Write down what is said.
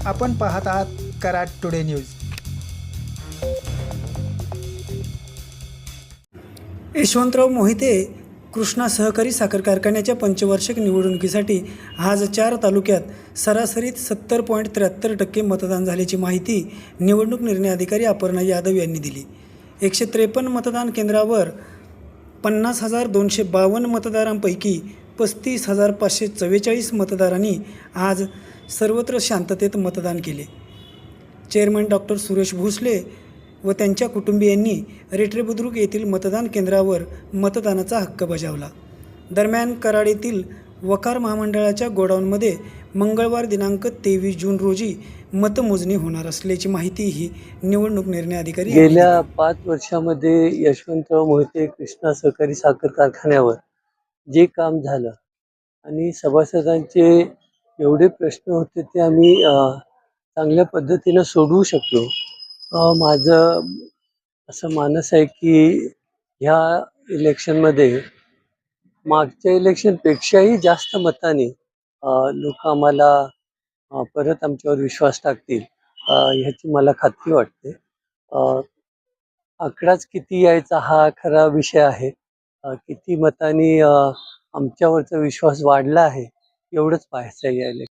आपण पाहत आहात कराड टुडे न्यूज. यशवंतराव मोहिते कृष्णा सहकारी साखर कारखान्याच्या पंचवार्षिक निवडणुकीसाठी आज 4 तालुक्यात सरासरीत 70.73% मतदान झाल्याची माहिती निवडणूक निर्णय अधिकारी अपर्णा यादव यांनी दिली. 153 मतदान केंद्रावर 50,252 मतदारांपैकी 35,544 मतदारांनी आज सर्वत्र शांततेत मतदान केले. चेअरमन डॉक्टर सुरेश भोसले व त्यांच्या कुटुंबियांनी रेठरे बुद्रुक येथील मतदान केंद्रावर मतदानाचा हक्क बजावला. दरम्यान कराड येथील वकार महामंडळाच्या गोडाऊनमध्ये मंगळवार दिनांक 23 जून रोजी मतमोजणी होणार असल्याची माहितीही निवडणूक निर्णय अधिकारी गेल्या 5 वर्षामध्ये यशवंतराव मोहिते कृष्णा सहकारी साखर कारखान्यावर जे काम झालं आणि सभासदांचे एवढे प्रश्न होते ते आम्ही चांगल्या पद्धतीनं सोडवू शकलो. माझं असं मानस आहे की ह्या इलेक्शनमध्ये मागच्या इलेक्शनपेक्षाही जास्त मताने लोक आम्हाला परत आमच्यावर विश्वास टाकतील ह्याची मला खात्री वाटते. आकडाच किती यायचा हा खरा विषय आहे. किती मतांनी आमच्यावरचा विश्वास वाढला आहे एवढंच पाहायचं आहे या